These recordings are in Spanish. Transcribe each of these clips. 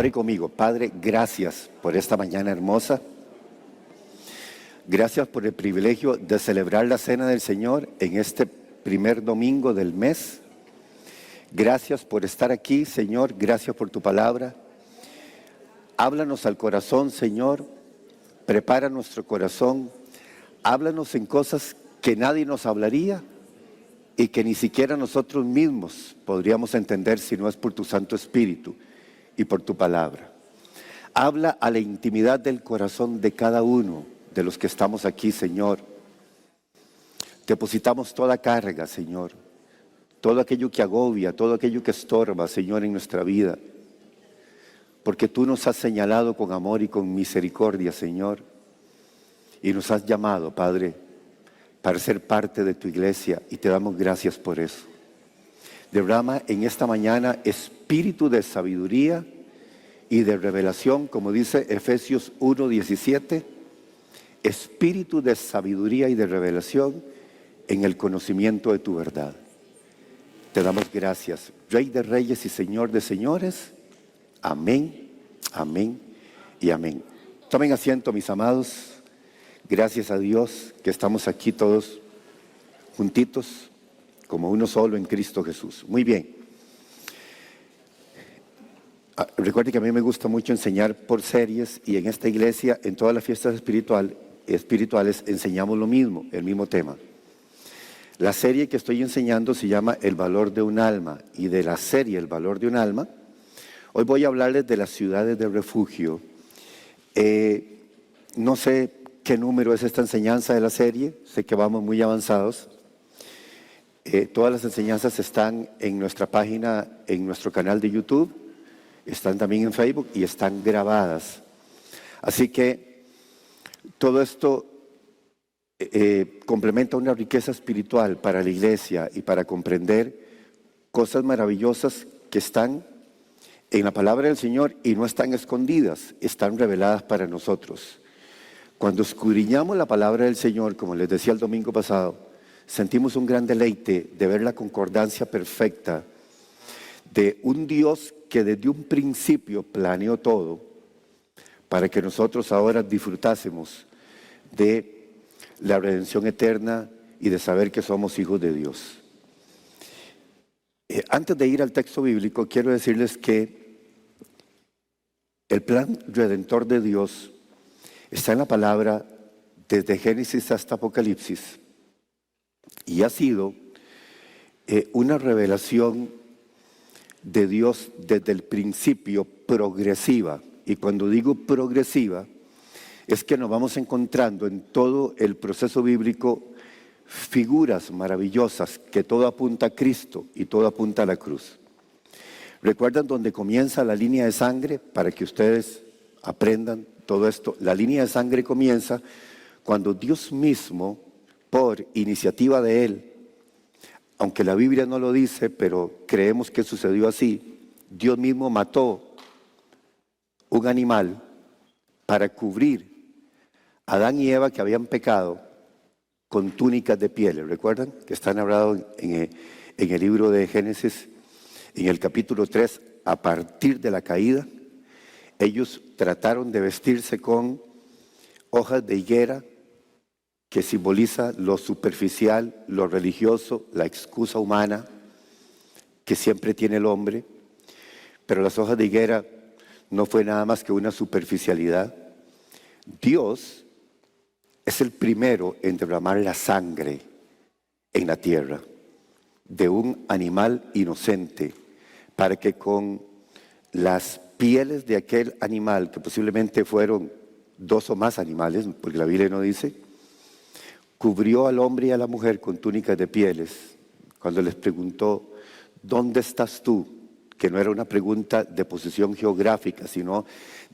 Ore conmigo. Padre, gracias por esta mañana hermosa. Gracias por el privilegio de celebrar la Cena del Señor en este primer domingo del mes. Gracias por estar aquí, Señor. Gracias por tu palabra. Háblanos al corazón, Señor. Prepara nuestro corazón. Háblanos en cosas que nadie nos hablaría y que ni siquiera nosotros mismos podríamos entender si no es por tu Santo Espíritu y por tu palabra. Habla a la intimidad del corazón de cada uno de los que estamos aquí, Señor. Depositamos toda carga, Señor, todo aquello que agobia, todo aquello que estorba, Señor, en nuestra vida, porque tú nos has señalado con amor y con misericordia, Señor, y nos has llamado, Padre, para ser parte de tu iglesia, y te damos gracias por eso. Derrama en esta mañana espíritu de sabiduría y de revelación, como dice Efesios 1:17, espíritu de sabiduría y de revelación en el conocimiento de tu verdad. Te damos gracias, Rey de Reyes y Señor de Señores. Amén, amén y amén. Tomen asiento, mis amados. Gracias a Dios que estamos aquí todos juntitos como uno solo en Cristo Jesús. Muy bien. Recuerde que a mí me gusta mucho enseñar por series, y en esta iglesia, en todas las fiestas espirituales, enseñamos lo mismo, el mismo tema. La serie que estoy enseñando se llama El valor de un alma, y de la serie El valor de un alma, hoy voy a hablarles de las ciudades de refugio. No sé qué número es esta enseñanza de la serie, sé que vamos muy avanzados. Todas las enseñanzas están en nuestra página, en nuestro canal de YouTube, están también en Facebook y están grabadas. Así que todo esto complementa una riqueza espiritual para la iglesia y para comprender cosas maravillosas que están en la palabra del Señor y no están escondidas, están reveladas para nosotros. Cuando escudriñamos la palabra del Señor, como les decía el domingo pasado, sentimos un gran deleite de ver la concordancia perfecta de un Dios que desde un principio planeó todo para que nosotros ahora disfrutásemos de la redención eterna y de saber que somos hijos de Dios. Antes de ir al texto bíblico, quiero decirles que el plan redentor de Dios está en la palabra desde Génesis hasta Apocalipsis, y ha sido una revelación de Dios desde el principio, progresiva. Y cuando digo progresiva, es que nos vamos encontrando en todo el proceso bíblico figuras maravillosas que todo apunta a Cristo y todo apunta a la cruz. ¿Recuerdan dónde comienza la línea de sangre? Para que ustedes aprendan todo esto. La línea de sangre comienza cuando Dios mismo, por iniciativa de Él, aunque la Biblia no lo dice, pero creemos que sucedió así, Dios mismo mató un animal para cubrir a Adán y Eva, que habían pecado, con túnicas de pieles. ¿Recuerdan? Que está narrado en el libro de Génesis, en el capítulo 3, a partir de la caída. Ellos trataron de vestirse con hojas de higuera, que simboliza lo superficial, lo religioso, la excusa humana que siempre tiene el hombre. Pero las hojas de higuera no fue nada más que una superficialidad. Dios es el primero en derramar la sangre en la tierra de un animal inocente, para que con las pieles de aquel animal, que posiblemente fueron 2 o más animales, porque la Biblia no dice, cubrió al hombre y a la mujer con túnicas de pieles. Cuando les preguntó, ¿dónde estás tú? Que no era una pregunta de posición geográfica, sino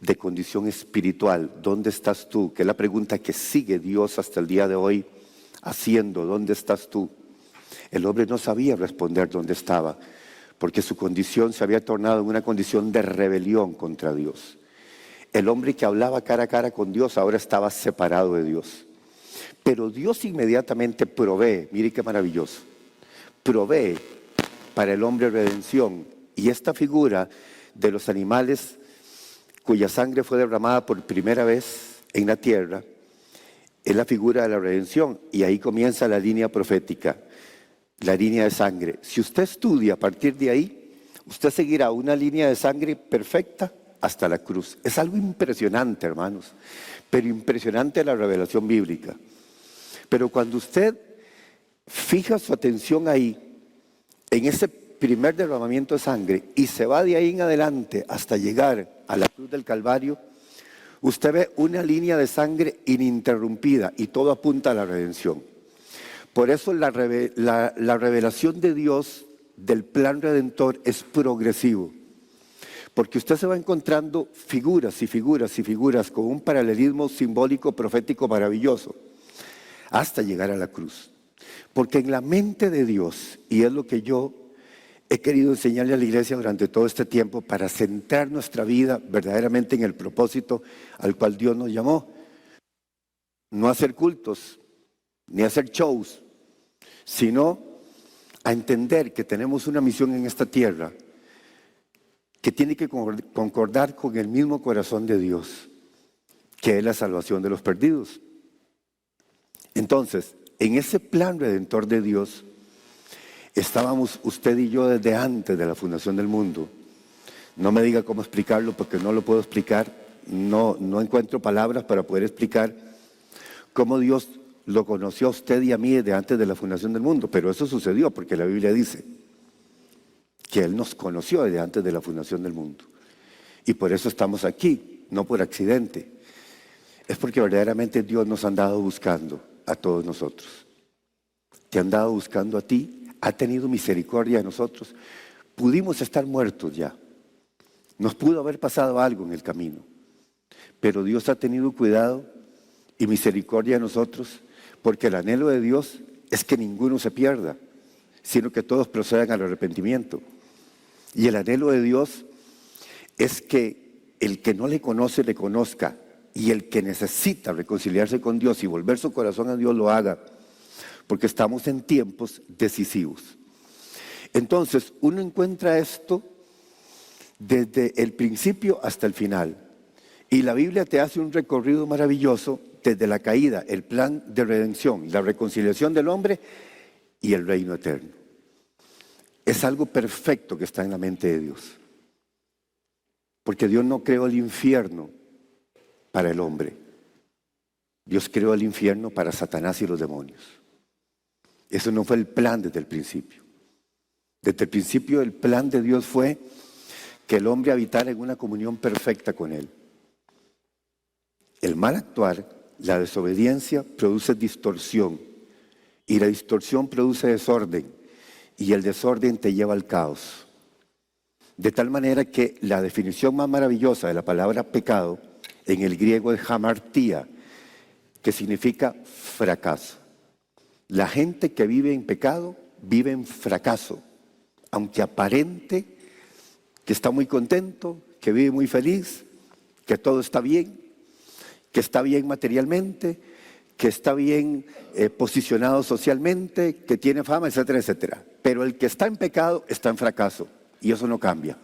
de condición espiritual. ¿Dónde estás tú? Que es la pregunta que sigue Dios hasta el día de hoy haciendo. ¿Dónde estás tú? El hombre no sabía responder dónde estaba, porque su condición se había tornado en una condición de rebelión contra Dios. El hombre que hablaba cara a cara con Dios ahora estaba separado de Dios. Pero Dios inmediatamente provee, mire qué maravilloso, provee para el hombre redención. Y esta figura de los animales cuya sangre fue derramada por primera vez en la tierra, es la figura de la redención. Y ahí comienza la línea profética, la línea de sangre. Si usted estudia a partir de ahí, usted seguirá una línea de sangre perfecta hasta la cruz. Es algo impresionante, hermanos, pero impresionante la revelación bíblica. Pero cuando usted fija su atención ahí, en ese primer derramamiento de sangre, y se va de ahí en adelante hasta llegar a la cruz del Calvario, usted ve una línea de sangre ininterrumpida y todo apunta a la redención. Por eso la revelación de Dios del plan redentor es progresivo. Porque usted se va encontrando figuras y figuras y figuras con un paralelismo simbólico profético maravilloso hasta llegar a la cruz. Porque en la mente de Dios, y es lo que yo he querido enseñarle a la iglesia durante todo este tiempo para centrar nuestra vida verdaderamente en el propósito al cual Dios nos llamó. No a hacer cultos, ni a hacer shows, sino a entender que tenemos una misión en esta tierra que tiene que concordar con el mismo corazón de Dios, que es la salvación de los perdidos. Entonces, en ese plan redentor de Dios, estábamos usted y yo desde antes de la fundación del mundo. No me diga cómo explicarlo porque no lo puedo explicar. No encuentro palabras para poder explicar cómo Dios lo conoció a usted y a mí desde antes de la fundación del mundo. Pero eso sucedió porque la Biblia dice que Él nos conoció desde antes de la fundación del mundo. Y por eso estamos aquí, no por accidente. Es porque verdaderamente Dios nos ha andado buscando a todos nosotros. Te ha andado buscando a ti. Ha tenido misericordia de nosotros. Pudimos estar muertos ya. Nos pudo haber pasado algo en el camino. Pero Dios ha tenido cuidado y misericordia de nosotros, porque el anhelo de Dios es que ninguno se pierda, sino que todos procedan al arrepentimiento. Y el anhelo de Dios es que el que no le conoce, le conozca, y el que necesita reconciliarse con Dios y volver su corazón a Dios lo haga. Porque estamos en tiempos decisivos. Entonces, uno encuentra esto desde el principio hasta el final. Y la Biblia te hace un recorrido maravilloso desde la caída, el plan de redención, la reconciliación del hombre y el reino eterno. Es algo perfecto que está en la mente de Dios. Porque Dios no creó el infierno para el hombre. Dios creó el infierno para Satanás y los demonios. Eso no fue el plan desde el principio. Desde el principio el plan de Dios fue que el hombre habitara en una comunión perfecta con Él. El mal actuar, la desobediencia, produce distorsión. Y la distorsión produce desorden. Y el desorden te lleva al caos. De tal manera que la definición más maravillosa de la palabra pecado en el griego es hamartía, que significa fracaso. La gente que vive en pecado vive en fracaso, aunque aparente que está muy contento, que vive muy feliz, que todo está bien, que está bien materialmente, que está bien posicionado socialmente, que tiene fama, etcétera, etcétera. Pero el que está en pecado está en fracaso y eso no cambia.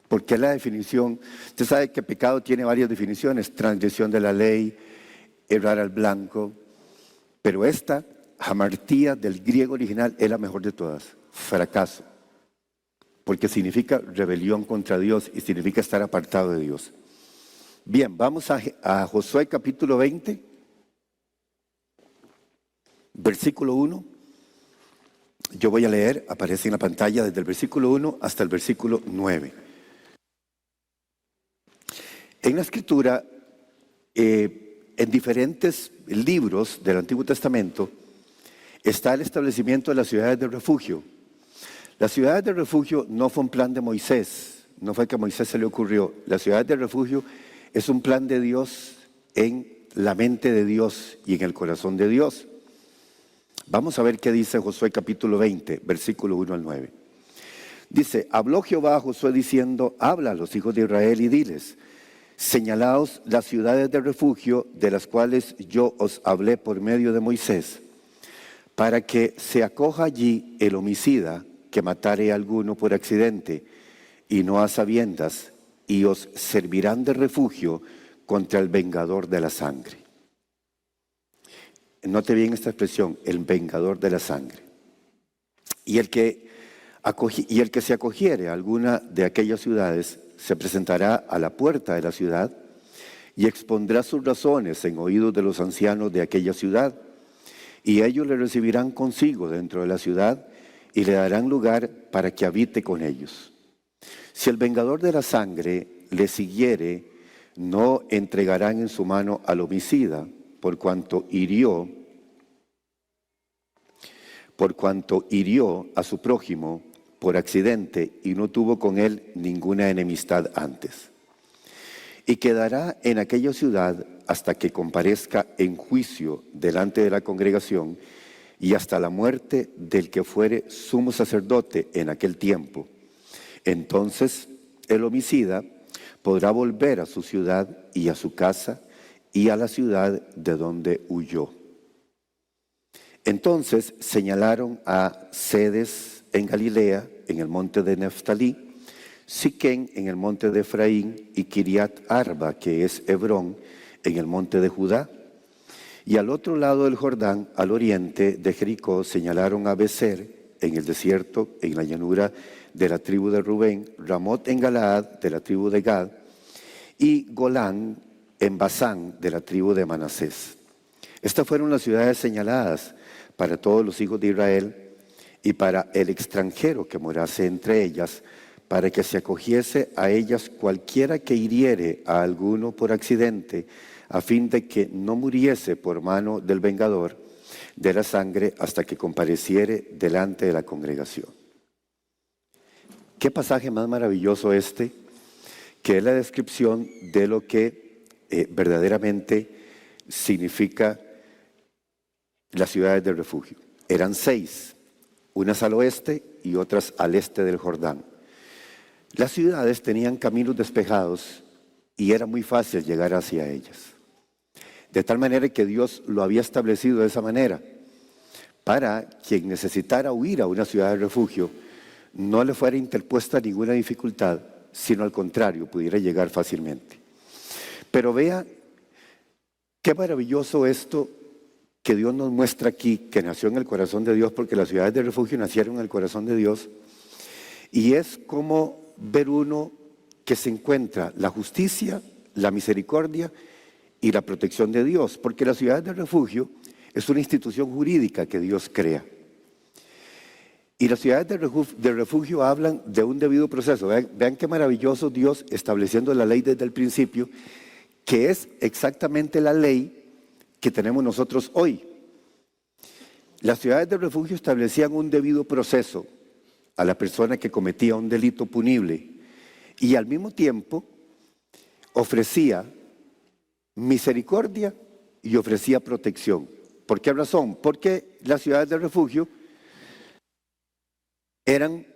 Porque la definición, usted sabe que pecado tiene varias definiciones: transgresión de la ley, errar al blanco. Pero esta, hamartía del griego original, es la mejor de todas: fracaso. Porque significa rebelión contra Dios y significa estar apartado de Dios. Bien, vamos a Josué capítulo 20, versículo 1. Yo voy a leer, aparece en la pantalla desde el versículo 1 hasta el versículo 9. En la Escritura, en diferentes libros del Antiguo Testamento, está el establecimiento de las ciudades de refugio. Las ciudades de refugio no fue un plan de Moisés, no fue que a Moisés se le ocurrió. Las ciudades de refugio es un plan de Dios en la mente de Dios y en el corazón de Dios. Vamos a ver qué dice Josué capítulo 20, versículo 1 al 9. Dice: habló Jehová a Josué diciendo: habla a los hijos de Israel y diles: señalaos las ciudades de refugio de las cuales yo os hablé por medio de Moisés, para que se acoja allí el homicida que matare a alguno por accidente y no a sabiendas, y os servirán de refugio contra el vengador de la sangre. Note bien esta expresión, el vengador de la sangre. Y el que se acogiere a alguna de aquellas ciudades se presentará a la puerta de la ciudad y expondrá sus razones en oídos de los ancianos de aquella ciudad, y ellos le recibirán consigo dentro de la ciudad y le darán lugar para que habite con ellos. Si el vengador de la sangre le siguiere, no entregarán en su mano al homicida, por cuanto hirió a su prójimo por accidente y no tuvo con él ninguna enemistad antes. Y quedará en aquella ciudad hasta que comparezca en juicio delante de la congregación y hasta la muerte del que fuere sumo sacerdote en aquel tiempo. Entonces el homicida podrá volver a su ciudad y a su casa y a la ciudad de donde huyó. Entonces señalaron a Cedes en Galilea, en el monte de Neftalí, Siquén en el monte de Efraín y Kiriat Arba, que es Hebrón, en el monte de Judá. Y al otro lado del Jordán, al oriente de Jericó, señalaron a Becer en el desierto, en la llanura de la tribu de Rubén, Ramot en Galaad de la tribu de Gad y Golán en Basán de la tribu de Manasés. Estas fueron las ciudades señaladas para todos los hijos de Israel y para el extranjero que morase entre ellas, para que se acogiese a ellas cualquiera que hiriere a alguno por accidente, a fin de que no muriese por mano del vengador de la sangre hasta que compareciere delante de la congregación. Qué pasaje más maravilloso este, que es la descripción de lo que verdaderamente significa las ciudades de refugio. Eran 6, unas al oeste y otras al este del Jordán. Las ciudades tenían caminos despejados y era muy fácil llegar hacia ellas. De tal manera que Dios lo había establecido de esa manera, para quien necesitara huir a una ciudad de refugio, no le fuera interpuesta ninguna dificultad, sino al contrario, pudiera llegar fácilmente. Pero vea qué maravilloso esto que Dios nos muestra aquí, que nació en el corazón de Dios, porque las ciudades de refugio nacieron en el corazón de Dios, y es como ver uno que se encuentra la justicia, la misericordia y la protección de Dios, porque las ciudades de refugio es una institución jurídica que Dios crea. Y las ciudades de refugio hablan de un debido proceso. Vean qué maravilloso Dios estableciendo la ley desde el principio, que es exactamente la ley que tenemos nosotros hoy. Las ciudades de refugio establecían un debido proceso a la persona que cometía un delito punible y al mismo tiempo ofrecía misericordia y ofrecía protección. ¿Por qué razón? Porque las ciudades de refugio eran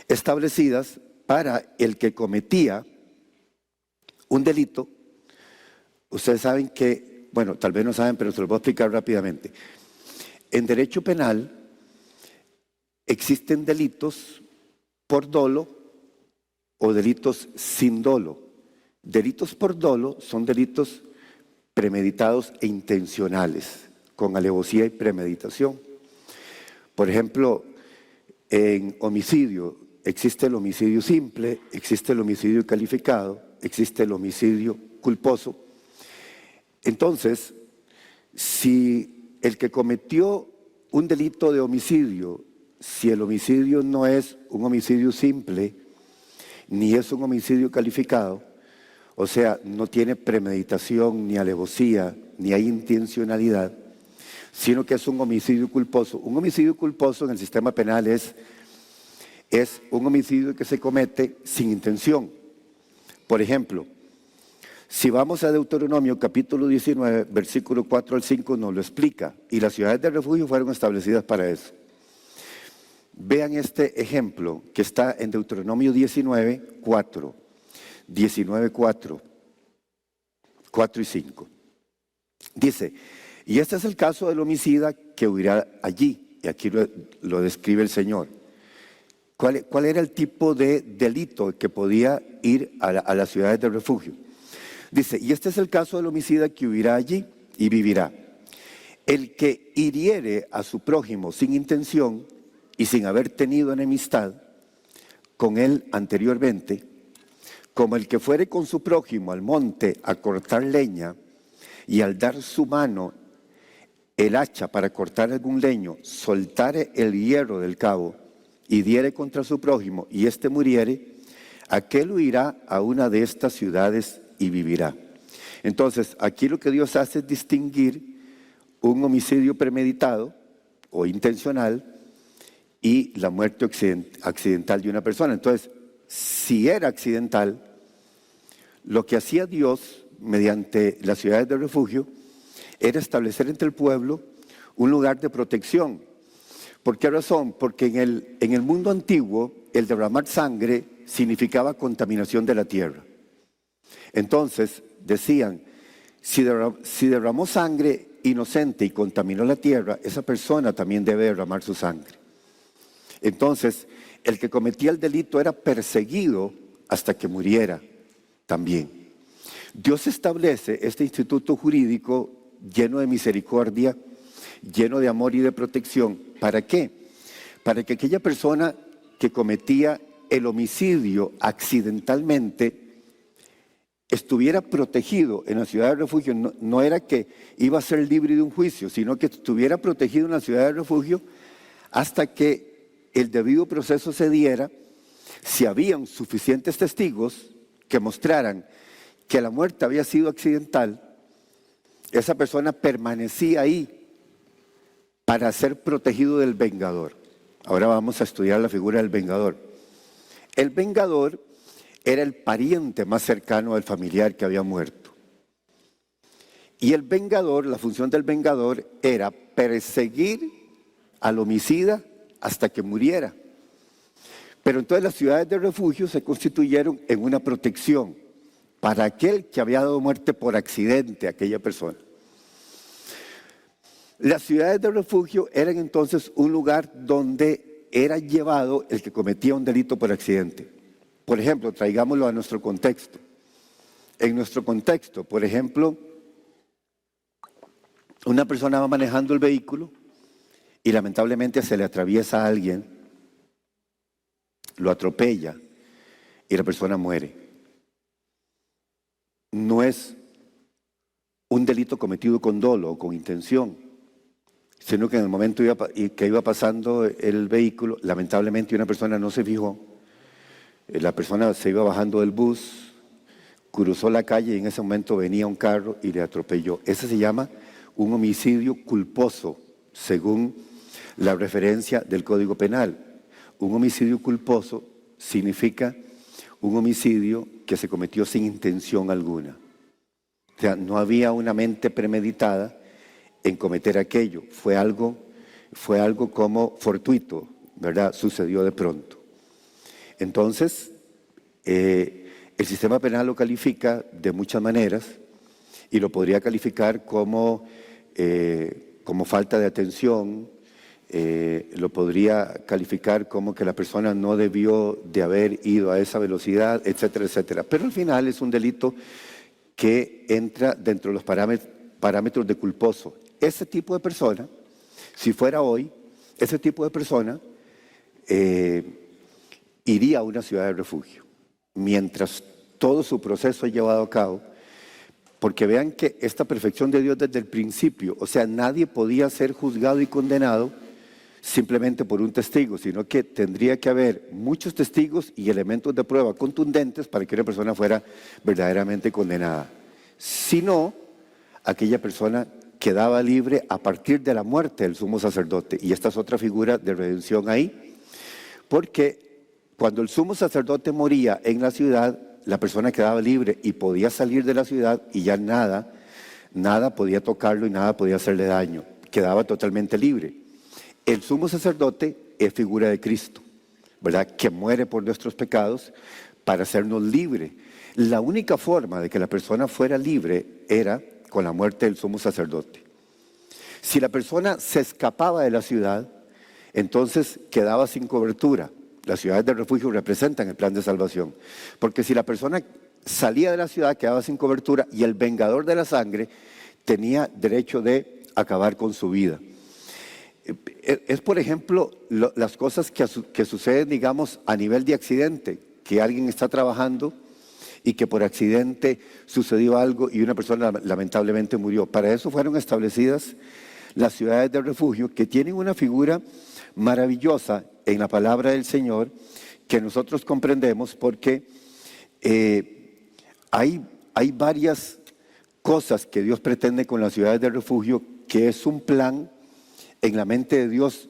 establecidas para el que cometía un delito. Ustedes saben que, bueno, tal vez no saben, pero se los voy a explicar rápidamente. En derecho penal existen delitos por dolo o delitos sin dolo. Delitos por dolo son delitos premeditados e intencionales, con alevosía y premeditación. Por ejemplo, en homicidio existe el homicidio simple, existe el homicidio calificado, existe el homicidio culposo. Entonces, si el que cometió un delito de homicidio, si el homicidio no es un homicidio simple, ni es un homicidio calificado, o sea, no tiene premeditación, ni alevosía, ni hay intencionalidad, sino que es un homicidio culposo. Un homicidio culposo en el sistema penal es un homicidio que se comete sin intención. Por ejemplo, si vamos a Deuteronomio capítulo 19, versículo 4 al 5 nos lo explica, y las ciudades de refugio fueron establecidas para eso. Vean este ejemplo que está en Deuteronomio 19, 4. 19, 4 y 5. Dice, y este es el caso del homicida que huirá allí, y aquí lo describe el Señor. ¿Cuál era el tipo de delito que podía ir a las ciudades de refugio? Dice, y este es el caso del homicida que huirá allí y vivirá. El que hiriere a su prójimo sin intención y sin haber tenido enemistad con él anteriormente, como el que fuere con su prójimo al monte a cortar leña y al dar su mano el hacha para cortar algún leño, soltare el hierro del cabo y diere contra su prójimo y éste muriere, aquel huirá a una de estas ciudades y vivirá. Entonces, aquí lo que Dios hace es distinguir un homicidio premeditado o intencional y la muerte accidental de una persona. Entonces, si era accidental, lo que hacía Dios mediante las ciudades de refugio era establecer entre el pueblo un lugar de protección. ¿Por qué razón? Porque en el mundo antiguo el derramar sangre significaba contaminación de la tierra. Entonces decían, si derramó sangre inocente y contaminó la tierra, esa persona también debe derramar su sangre. Entonces, el que cometía el delito era perseguido hasta que muriera también. Dios establece este instituto jurídico lleno de misericordia, lleno de amor y de protección. ¿Para qué? Para que aquella persona que cometía el homicidio accidentalmente estuviera protegido en la ciudad de refugio. No era que iba a ser libre de un juicio, sino que estuviera protegido en la ciudad de refugio hasta que el debido proceso se diera, si habían suficientes testigos que mostraran que la muerte había sido accidental. Esa persona permanecía ahí para ser protegido del vengador. Ahora vamos a estudiar la figura del vengador. El vengador era el pariente más cercano al familiar que había muerto. Y el vengador, la función del vengador era perseguir al homicida hasta que muriera. Pero entonces las ciudades de refugio se constituyeron en una protección para aquel que había dado muerte por accidente a aquella persona. Las ciudades de refugio eran entonces un lugar donde era llevado el que cometía un delito por accidente. Por ejemplo, traigámoslo a nuestro contexto. En nuestro contexto, por ejemplo, una persona va manejando el vehículo y lamentablemente se le atraviesa a alguien, lo atropella y la persona muere. No es un delito cometido con dolo o con intención, sino que en el momento que iba pasando el vehículo, lamentablemente una persona no se fijó, la persona se iba bajando del bus, cruzó la calle y en ese momento venía un carro y le atropelló. Ese se llama un homicidio culposo, según la referencia del Código Penal. Un homicidio culposo significa un homicidio que se cometió sin intención alguna. O sea, no había una mente premeditada en cometer aquello. Fue algo como fortuito, ¿verdad? Sucedió de pronto. Entonces, el sistema penal lo califica de muchas maneras y lo podría calificar como falta de atención, lo podría calificar como que la persona no debió de haber ido a esa velocidad, etcétera, etcétera. Pero al final es un delito que entra dentro de los parámetros de culposo. Ese tipo de persona, si fuera hoy, ese tipo de persona iría a una ciudad de refugio, mientras todo su proceso es llevado a cabo, porque vean que esta perfección de Dios desde el principio, o sea, nadie podía ser juzgado y condenado simplemente por un testigo, sino que tendría que haber muchos testigos y elementos de prueba contundentes para que una persona fuera verdaderamente condenada. Si no, aquella persona quedaba libre a partir de la muerte del sumo sacerdote. Y esta es otra figura de redención ahí, porque cuando el sumo sacerdote moría en la ciudad, la persona quedaba libre y podía salir de la ciudad y ya nada podía tocarlo y nada podía hacerle daño. Quedaba totalmente libre. El sumo sacerdote es figura de Cristo, ¿verdad? Que muere por nuestros pecados para hacernos libres. La única forma de que la persona fuera libre era con la muerte del sumo sacerdote. Si la persona se escapaba de la ciudad, entonces quedaba sin cobertura. Las ciudades de refugio representan el plan de salvación. Porque si la persona salía de la ciudad, quedaba sin cobertura y el vengador de la sangre tenía derecho de acabar con su vida. Es, por ejemplo, las cosas que suceden, digamos, a nivel de accidente, que alguien está trabajando y que por accidente sucedió algo y una persona lamentablemente murió. Para eso fueron establecidas las ciudades de refugio, que tienen una figura maravillosa en la palabra del Señor, que nosotros comprendemos porque hay varias cosas que Dios pretende con las ciudades de refugio, que es un plan en la mente de Dios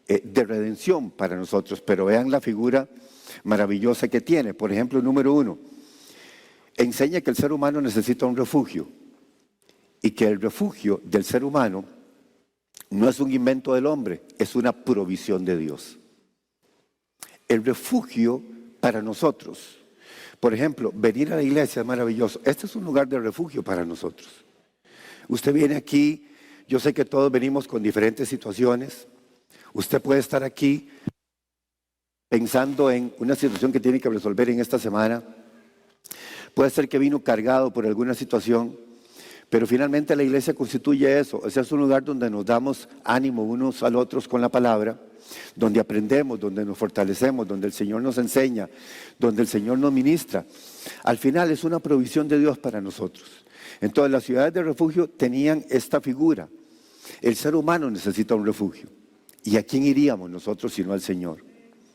de redención para nosotros. Pero vean la figura maravillosa que tiene. Por ejemplo, número 1, enseña que el ser humano necesita un refugio y que el refugio del ser humano no es un invento del hombre, es una provisión de Dios. El refugio para nosotros, por ejemplo, venir a la iglesia es maravilloso. Este es un lugar de refugio para nosotros. Usted viene aquí, yo sé que todos venimos con diferentes situaciones. Usted puede estar aquí pensando en una situación que tiene que resolver en esta semana. Puede ser que vino cargado por alguna situación, pero finalmente la iglesia constituye eso. O sea, es un lugar donde nos damos ánimo unos a los otros con la palabra, donde aprendemos, donde nos fortalecemos, donde el Señor nos enseña, donde el Señor nos ministra. Al final es una provisión de Dios para nosotros. Entonces las ciudades de refugio tenían esta figura. El ser humano necesita un refugio. ¿Y a quién iríamos nosotros sino al Señor?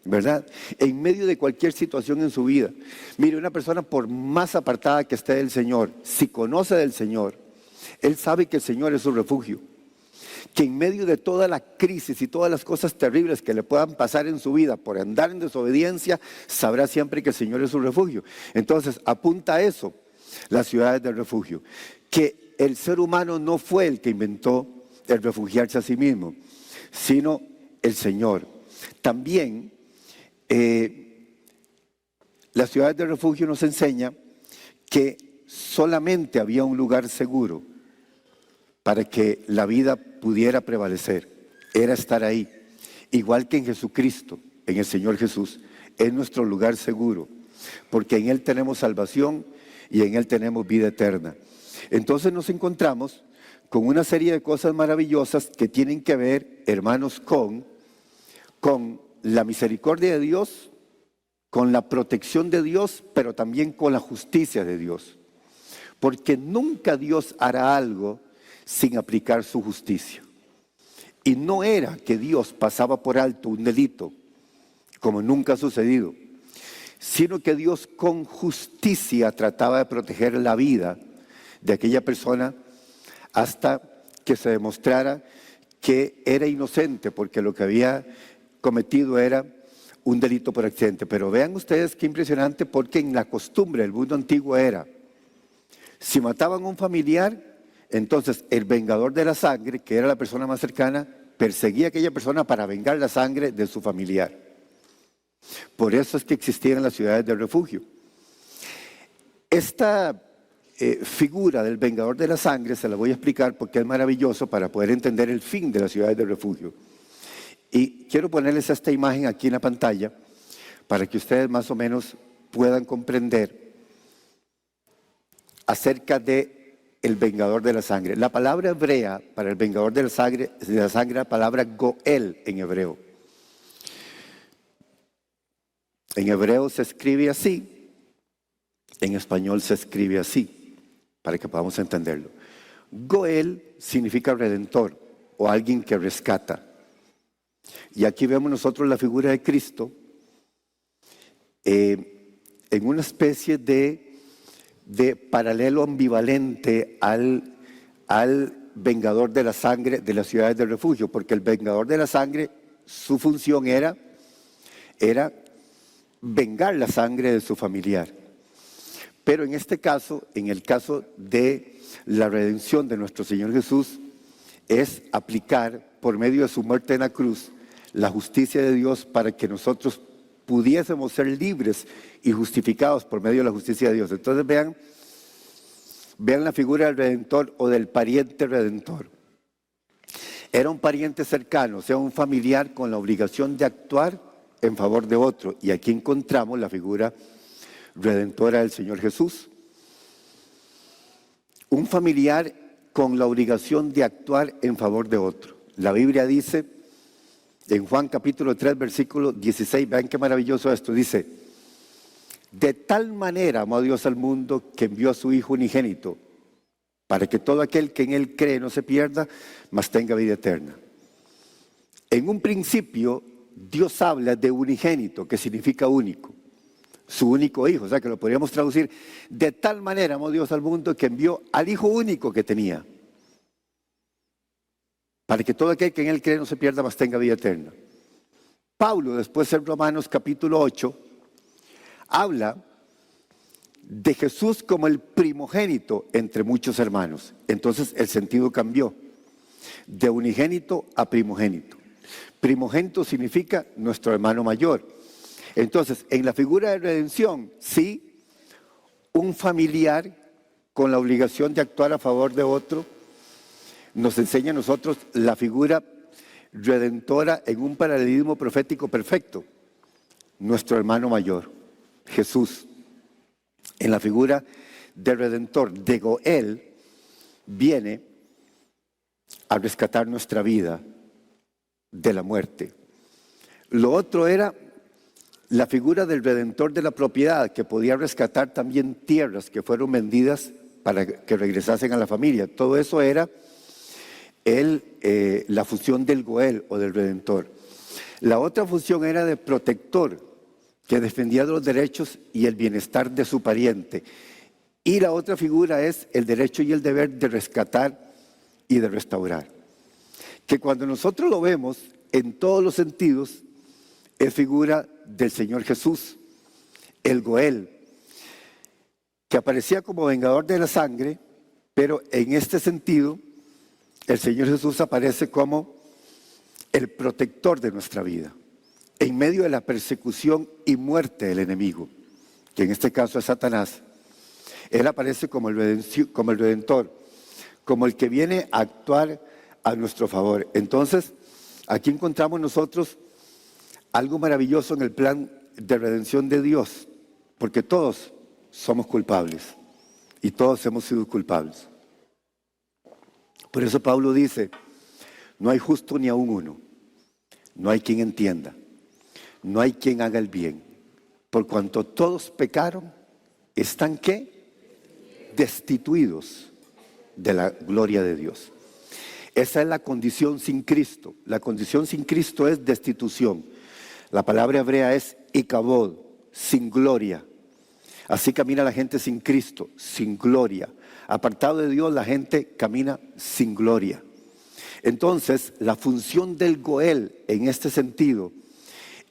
¿Verdad? En medio de cualquier situación en su vida. Mire, una persona por más apartada que esté del Señor, si conoce del Señor, él sabe que el Señor es su refugio. Que en medio de toda la crisis y todas las cosas terribles que le puedan pasar en su vida por andar en desobediencia, sabrá siempre que el Señor es su refugio. Entonces, apunta a eso, las ciudades del refugio. Que el ser humano no fue el que inventó el refugiarse a sí mismo, sino el Señor. También las ciudades de refugio nos enseña que solamente había un lugar seguro para que la vida pudiera prevalecer, era estar ahí. Igual que en Jesucristo, en el Señor Jesús, es nuestro lugar seguro, porque en Él tenemos salvación y en Él tenemos vida eterna. Entonces nos encontramos con una serie de cosas maravillosas que tienen que ver, hermanos, con la misericordia de Dios, con la protección de Dios, pero también con la justicia de Dios. Porque nunca Dios hará algo sin aplicar su justicia. Y no era que Dios pasaba por alto un delito, como nunca ha sucedido, sino que Dios con justicia trataba de proteger la vida de aquella persona hasta que se demostrara que era inocente, porque lo que había cometido era un delito por accidente. Pero vean ustedes qué impresionante, porque en la costumbre del mundo antiguo era, si mataban a un familiar, entonces el vengador de la sangre, que era la persona más cercana, perseguía a aquella persona para vengar la sangre de su familiar. Por eso es que existían las ciudades de refugio. Esta figura del vengador de la sangre se la voy a explicar porque es maravilloso para poder entender el fin de las ciudades de refugio. Y quiero ponerles esta imagen aquí en la pantalla para que ustedes más o menos puedan comprender acerca de el vengador de la sangre. La palabra hebrea para el vengador de la sangre es la palabra Goel en hebreo. En hebreo se escribe así, en español se escribe así, para que podamos entenderlo. Goel significa redentor o alguien que rescata. Y aquí vemos nosotros la figura de Cristo en una especie de paralelo ambivalente al vengador de la sangre de las ciudades de refugio, porque el vengador de la sangre, su función era vengar la sangre de su familiar. Pero en este caso, en el caso de la redención de nuestro Señor Jesús, es aplicar por medio de su muerte en la cruz la justicia de Dios para que nosotros pudiésemos ser libres y justificados por medio de la justicia de Dios. Entonces vean la figura del redentor o del pariente redentor. Era un pariente cercano, o sea, un familiar con la obligación de actuar en favor de otro. Y aquí encontramos la figura redentora del Señor Jesús. Un familiar con la obligación de actuar en favor de otro. La Biblia dice, en Juan capítulo 3, versículo 16, vean qué maravilloso esto, dice: de tal manera amó a Dios al mundo que envió a su Hijo unigénito, para que todo aquel que en Él cree no se pierda, mas tenga vida eterna. En un principio, Dios habla de unigénito, que significa único, su único Hijo, o sea que lo podríamos traducir: de tal manera amó Dios al mundo que envió al Hijo único que tenía, para que todo aquel que en Él cree no se pierda, mas tenga vida eterna. Pablo, después en Romanos capítulo 8, habla de Jesús como el primogénito entre muchos hermanos. Entonces el sentido cambió, de unigénito a primogénito. Primogénito significa nuestro hermano mayor. Entonces, en la figura de redención, sí, un familiar con la obligación de actuar a favor de otro, nos enseña a nosotros la figura redentora en un paralelismo profético perfecto. Nuestro hermano mayor, Jesús, en la figura de redentor, de Goel, viene a rescatar nuestra vida de la muerte. Lo otro era la figura del redentor de la propiedad, que podía rescatar también tierras que fueron vendidas para que regresasen a la familia. Todo eso era la función del Goel o del redentor. La otra función era de protector, que defendía los derechos y el bienestar de su pariente. Y la otra figura es el derecho y el deber de rescatar y de restaurar. Que cuando nosotros lo vemos en todos los sentidos, es figura del Señor Jesús, el Goel, que aparecía como vengador de la sangre, pero en este sentido, el Señor Jesús aparece como el protector de nuestra vida, en medio de la persecución y muerte del enemigo, que en este caso es Satanás. Él aparece como el redentor, como el que viene a actuar a nuestro favor. Entonces, aquí encontramos nosotros algo maravilloso en el plan de redención de Dios, porque todos somos culpables y todos hemos sido culpables. Por eso Pablo dice: no hay justo ni aun uno, no hay quien entienda, no hay quien haga el bien, por cuanto todos pecaron, están ¿qué? Destituidos de la gloria de Dios. Esa es la condición sin Cristo. La condición sin Cristo es destitución. La palabra hebrea es ikabod, sin gloria. Así camina la gente sin Cristo, sin gloria. Apartado de Dios, la gente camina sin gloria. Entonces, la función del Goel en este sentido,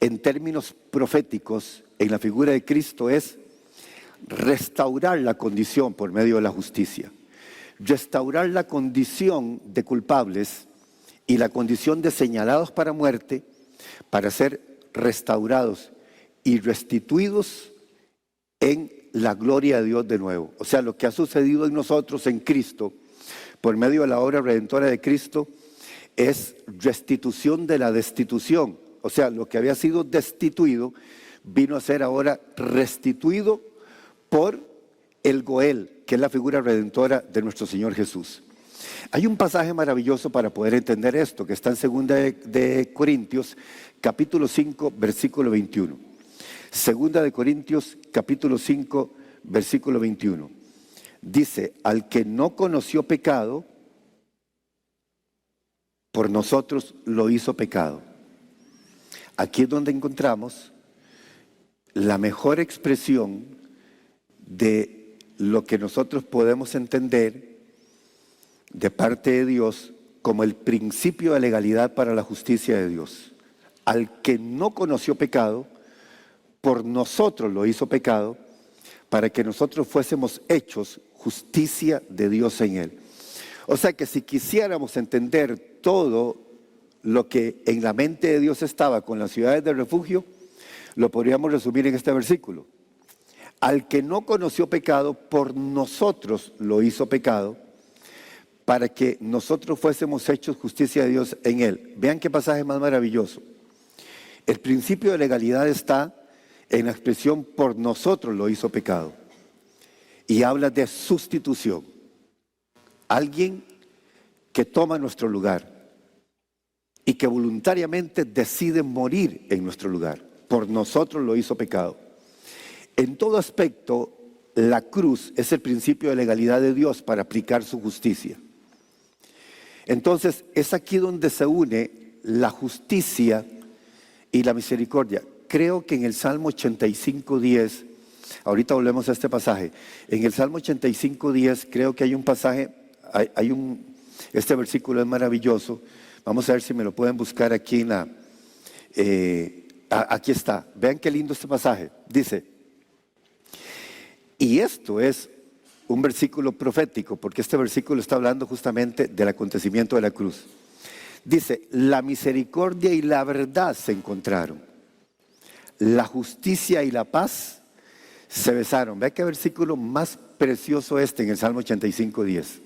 en términos proféticos, en la figura de Cristo, es restaurar la condición por medio de la justicia. Restaurar la condición de culpables y la condición de señalados para muerte, para ser restaurados y restituidos en la gloria de Dios de nuevo. O sea, lo que ha sucedido en nosotros en Cristo, por medio de la obra redentora de Cristo, es restitución de la destitución. O sea, lo que había sido destituido vino a ser ahora restituido por el Goel, que es la figura redentora de nuestro Señor Jesús. Hay un pasaje maravilloso para poder entender esto, que está en 2 de Corintios, capítulo 5, versículo 21. 2 de Corintios, capítulo 5, versículo 21. Dice: al que no conoció pecado, por nosotros lo hizo pecado. Aquí es donde encontramos la mejor expresión de lo que nosotros podemos entender de parte de Dios como el principio de legalidad para la justicia de Dios. Al que no conoció pecado, por nosotros lo hizo pecado, para que nosotros fuésemos hechos justicia de Dios en él. O sea que si quisiéramos entender todo lo que en la mente de Dios estaba con las ciudades de refugio, lo podríamos resumir en este versículo. Al que no conoció pecado, por nosotros lo hizo pecado, para que nosotros fuésemos hechos justicia de Dios en él. Vean qué pasaje más maravilloso. El principio de legalidad está en la expresión por nosotros lo hizo pecado. Y habla de sustitución. Alguien que toma nuestro lugar y que voluntariamente decide morir en nuestro lugar. Por nosotros lo hizo pecado. En todo aspecto, la cruz es el principio de legalidad de Dios para aplicar su justicia. Entonces, es aquí donde se une la justicia y la misericordia. Creo que en el Salmo 85:10, ahorita volvemos a este pasaje, en el Salmo 85:10 creo que hay un pasaje, este versículo es maravilloso. Vamos a ver si me lo pueden buscar aquí aquí está. Vean qué lindo este pasaje. Dice, y esto es un versículo profético, porque este versículo está hablando justamente del acontecimiento de la cruz. Dice, la misericordia y la verdad se encontraron. La justicia y la paz se besaron. Vean qué versículo más precioso en el Salmo 85:10.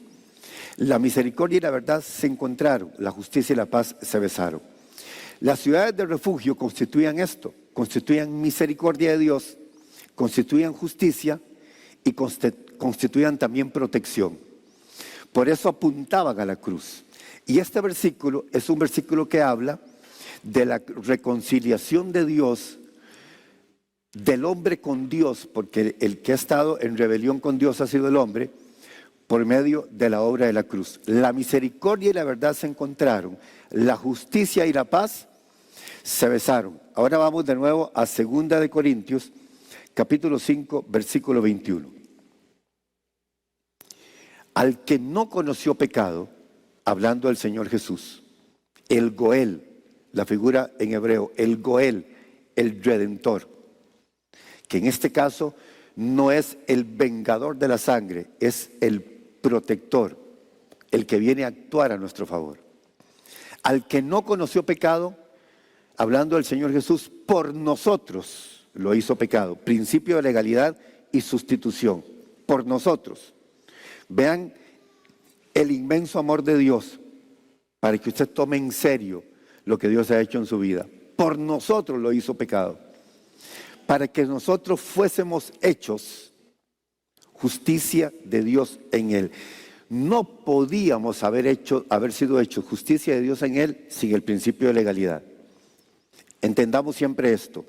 La misericordia y la verdad se encontraron, la justicia y la paz se besaron. Las ciudades de refugio constituían esto, constituían misericordia de Dios, constituían justicia y constituían también protección. Por eso apuntaban a la cruz. Y este versículo es un versículo que habla de la reconciliación de Dios, del hombre con Dios, porque el que ha estado en rebelión con Dios ha sido el hombre, por medio de la obra de la cruz. La misericordia y la verdad se encontraron, la justicia y la paz se besaron. Ahora vamos de nuevo a 2 de Corintios, capítulo 5, versículo 21. Al que no conoció pecado, hablando del Señor Jesús, el Goel, la figura en hebreo, el Goel, el Redentor, que en este caso no es el vengador de la sangre, es el protector, el que viene a actuar a nuestro favor. Al que no conoció pecado, hablando del Señor Jesús, por nosotros lo hizo pecado. Principio de legalidad y sustitución, por nosotros. Vean el inmenso amor de Dios para que usted tome en serio lo que Dios ha hecho en su vida. Por nosotros lo hizo pecado, para que nosotros fuésemos hechos justicia de Dios en Él. No podíamos haber sido hechos justicia de Dios en Él sin el principio de legalidad. Entendamos siempre esto.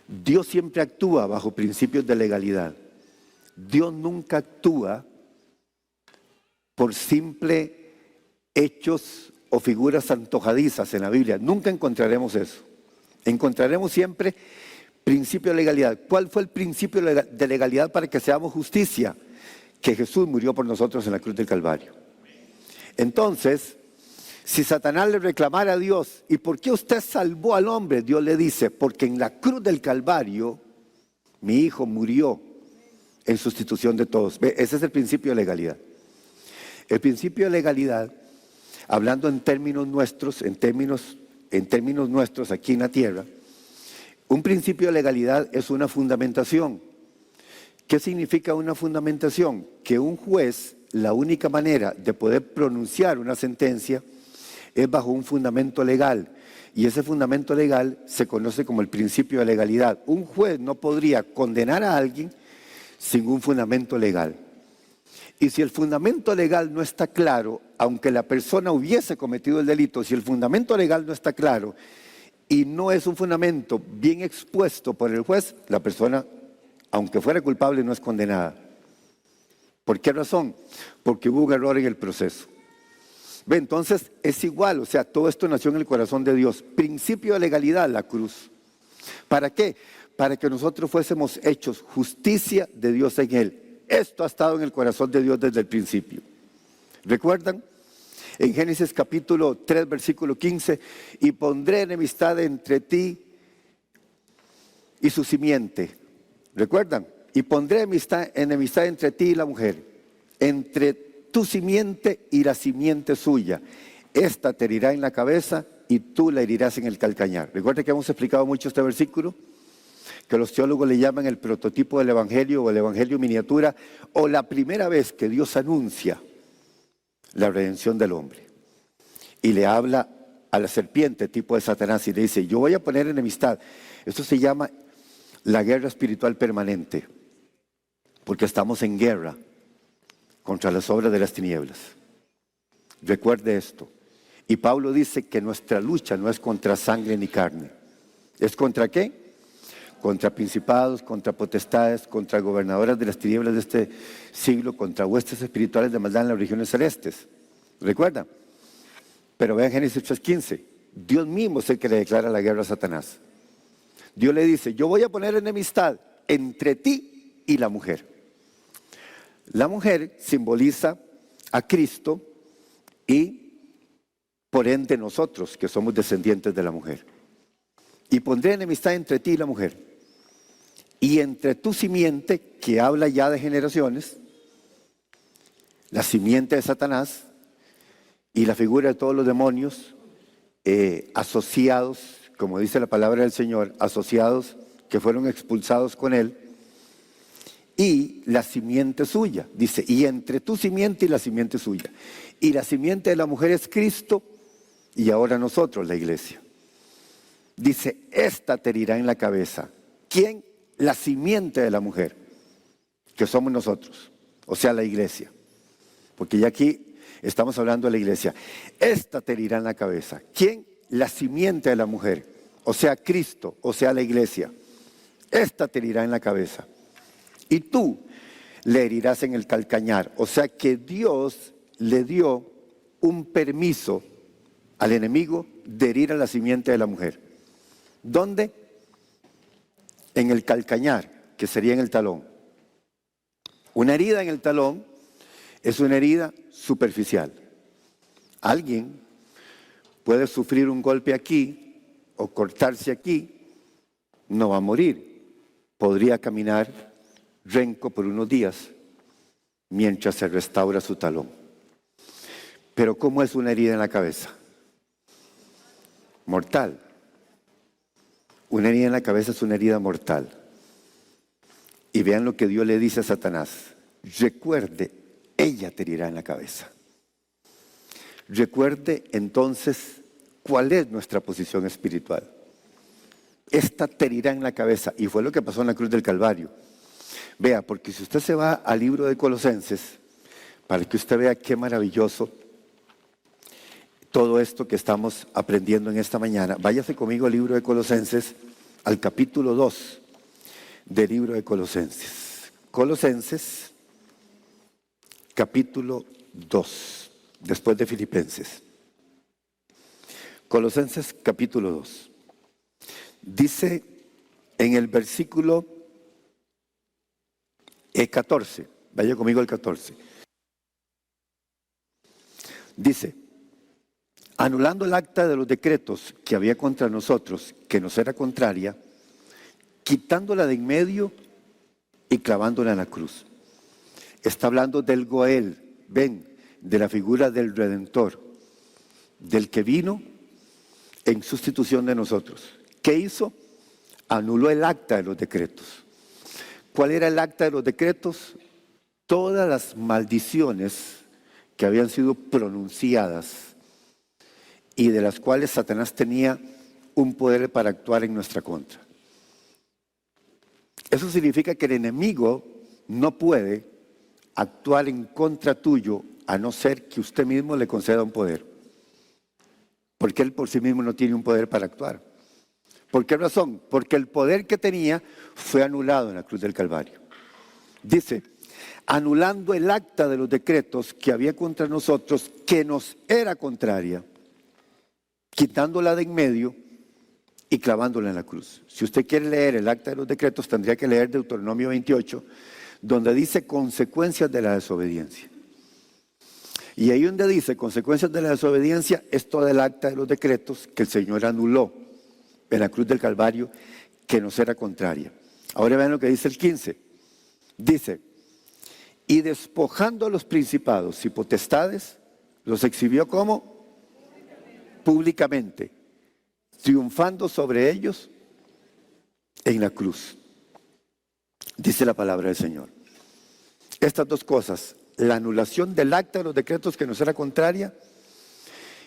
Dios siempre actúa bajo principios de legalidad. Dios nunca actúa por simple hechos o figuras antojadizas en la Biblia. Nunca encontraremos eso. Encontraremos siempre principio de legalidad. ¿Cuál fue el principio de legalidad para que seamos justicia? Que Jesús murió por nosotros en la cruz del Calvario. Entonces, si Satanás le reclamara a Dios, ¿y por qué usted salvó al hombre? Dios le dice, porque en la cruz del Calvario mi hijo murió en sustitución de todos. Ese es el principio de legalidad. El principio de legalidad, hablando en términos nuestros, en términos nuestros aquí en la tierra, un principio de legalidad es una fundamentación. ¿Qué significa una fundamentación? Que un juez, la única manera de poder pronunciar una sentencia es bajo un fundamento legal. Y ese fundamento legal se conoce como el principio de legalidad. Un juez no podría condenar a alguien sin un fundamento legal. Y si el fundamento legal no está claro, aunque la persona hubiese cometido el delito, si el fundamento legal no está claro y no es un fundamento bien expuesto por el juez, la persona, aunque fuera culpable, no es condenada. ¿Por qué razón? Porque hubo un error en el proceso. Ve, entonces es igual, o sea, todo esto nació en el corazón de Dios. Principio de legalidad, la cruz. ¿Para qué? Para que nosotros fuésemos hechos justicia de Dios en Él. Esto ha estado en el corazón de Dios desde el principio. ¿Recuerdan? En Génesis capítulo 3, versículo 15, y pondré enemistad entre ti y su simiente. ¿Recuerdan? Y pondré enemistad entre ti y la mujer, entre tu simiente y la simiente suya. Esta te herirá en la cabeza y tú la herirás en el calcañar. ¿Recuerdan que hemos explicado mucho este versículo? Que los teólogos le llaman el prototipo del evangelio o el evangelio miniatura, o la primera vez que Dios anuncia la redención del hombre y le habla a la serpiente tipo de Satanás y le dice, yo voy a poner enemistad. Esto se llama la guerra espiritual permanente, porque estamos en guerra contra las obras de las tinieblas. Recuerde esto. Y Pablo dice que nuestra lucha no es contra sangre ni carne. ¿Es contra qué? Contra principados, contra potestades, contra gobernadoras de las tinieblas de este siglo, contra huestes espirituales de maldad en las regiones celestes. ¿Recuerdan? Pero vean Génesis 3:15. Dios mismo es el que le declara la guerra a Satanás. Dios le dice, yo voy a poner enemistad entre ti y la mujer. La mujer simboliza a Cristo y por ende nosotros, que somos descendientes de la mujer. Y pondré enemistad entre ti y la mujer. Y entre tu simiente, que habla ya de generaciones, la simiente de Satanás y la figura de todos los demonios asociados, como dice la palabra del Señor, asociados que fueron expulsados con él, y la simiente suya, dice, y entre tu simiente y la simiente suya. Y la simiente de la mujer es Cristo, y ahora nosotros, la iglesia. Dice, esta te herirá en la cabeza. ¿Quién? La simiente de la mujer, que somos nosotros, o sea, la iglesia. Porque ya aquí estamos hablando de la iglesia. Esta te herirá en la cabeza. ¿Quién? La simiente de la mujer, o sea, Cristo, o sea, la iglesia. Esta te herirá en la cabeza. Y tú le herirás en el calcañar. O sea que Dios le dio un permiso al enemigo de herir a la simiente de la mujer. ¿Dónde? En el calcañar, que sería en el talón. Una herida en el talón es una herida superficial. Alguien puede sufrir un golpe aquí o cortarse aquí, no va a morir. Podría caminar renco por unos días mientras se restaura su talón. Pero ¿cómo es una herida en la cabeza? Mortal. Una herida en la cabeza es una herida mortal. Y vean lo que Dios le dice a Satanás. Recuerde, ella te herirá en la cabeza. Recuerde entonces cuál es nuestra posición espiritual. Esta te herirá en la cabeza. Y fue lo que pasó en la cruz del Calvario. Vea, porque si usted se va al libro de Colosenses, para que usted vea qué maravilloso todo esto que estamos aprendiendo en esta mañana, váyase conmigo al libro de Colosenses, al capítulo 2 del libro de Colosenses. Colosenses, capítulo 2, después de Filipenses. Colosenses, capítulo 2. Dice en el versículo 14, vaya conmigo al 14. Dice, anulando el acta de los decretos que había contra nosotros, que nos era contraria, quitándola de en medio y clavándola en la cruz. Está hablando del Goel, ven, de la figura del Redentor, del que vino en sustitución de nosotros. ¿Qué hizo? Anuló el acta de los decretos. ¿Cuál era el acta de los decretos? Todas las maldiciones que habían sido pronunciadas y de las cuales Satanás tenía un poder para actuar en nuestra contra. Eso significa que el enemigo no puede actuar en contra tuyo a no ser que usted mismo le conceda un poder. Porque él por sí mismo no tiene un poder para actuar. ¿Por qué razón? Porque el poder que tenía fue anulado en la cruz del Calvario. Dice, anulando el acta de los decretos que había contra nosotros, que nos era contraria, quitándola de en medio y clavándola en la cruz. Si usted quiere leer el acta de los decretos, tendría que leer Deuteronomio 28, donde dice consecuencias de la desobediencia. Y ahí donde dice consecuencias de la desobediencia es toda el acta de los decretos que el Señor anuló en la cruz del Calvario, que nos era contraria. Ahora vean lo que dice el 15. Dice, y despojando a los principados y potestades, los exhibió como públicamente, triunfando sobre ellos en la cruz. Dice la palabra del Señor. Estas dos cosas, la anulación del acta de los decretos que nos era contraria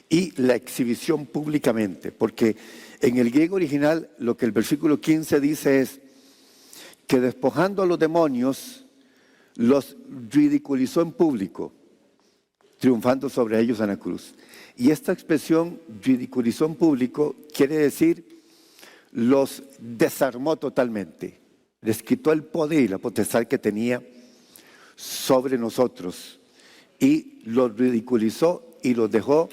y la exhibición públicamente, porque en el griego original lo que el versículo 15 dice es que despojando a los demonios, los ridiculizó en público, triunfando sobre ellos en la cruz. Y esta expresión, ridiculizó en público, quiere decir, los desarmó totalmente, les quitó el poder y la potestad que tenía sobre nosotros y los ridiculizó y los dejó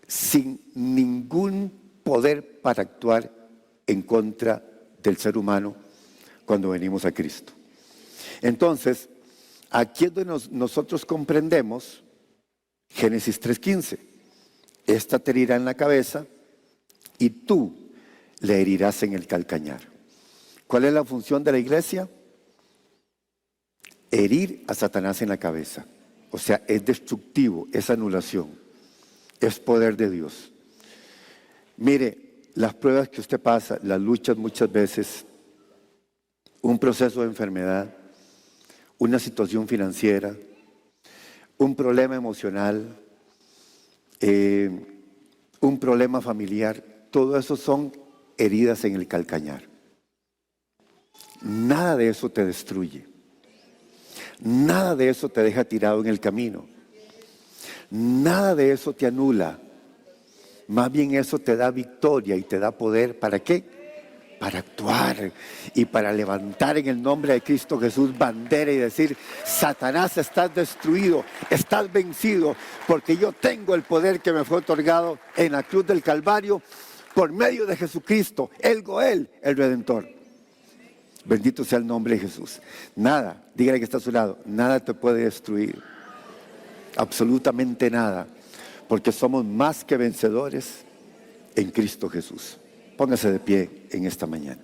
sin ningún poder para actuar en contra del ser humano cuando venimos a Cristo. Entonces, aquí es donde nosotros comprendemos Génesis 3:15. Esta te herirá en la cabeza y tú le herirás en el calcañar. ¿Cuál es la función de la iglesia? Herir a Satanás en la cabeza. O sea, es destructivo, es anulación, es poder de Dios. Mire, las pruebas que usted pasa, las luchas muchas veces, un proceso de enfermedad, una situación financiera, un problema emocional, un problema familiar, todo eso son heridas en el calcañar. Nada de eso te destruye. Nada de eso te deja tirado en el camino. Nada de eso te anula. Más bien eso te da victoria y te da poder. ¿Para qué? Para actuar y para levantar en el nombre de Cristo Jesús bandera y decir: Satanás, estás destruido, estás vencido, porque yo tengo el poder que me fue otorgado en la cruz del Calvario por medio de Jesucristo, el Goel, el Redentor. Bendito sea el nombre de Jesús. Nada, dígale que está a su lado, nada te puede destruir. Absolutamente nada. Porque somos más que vencedores en Cristo Jesús. Póngase de pie en esta mañana.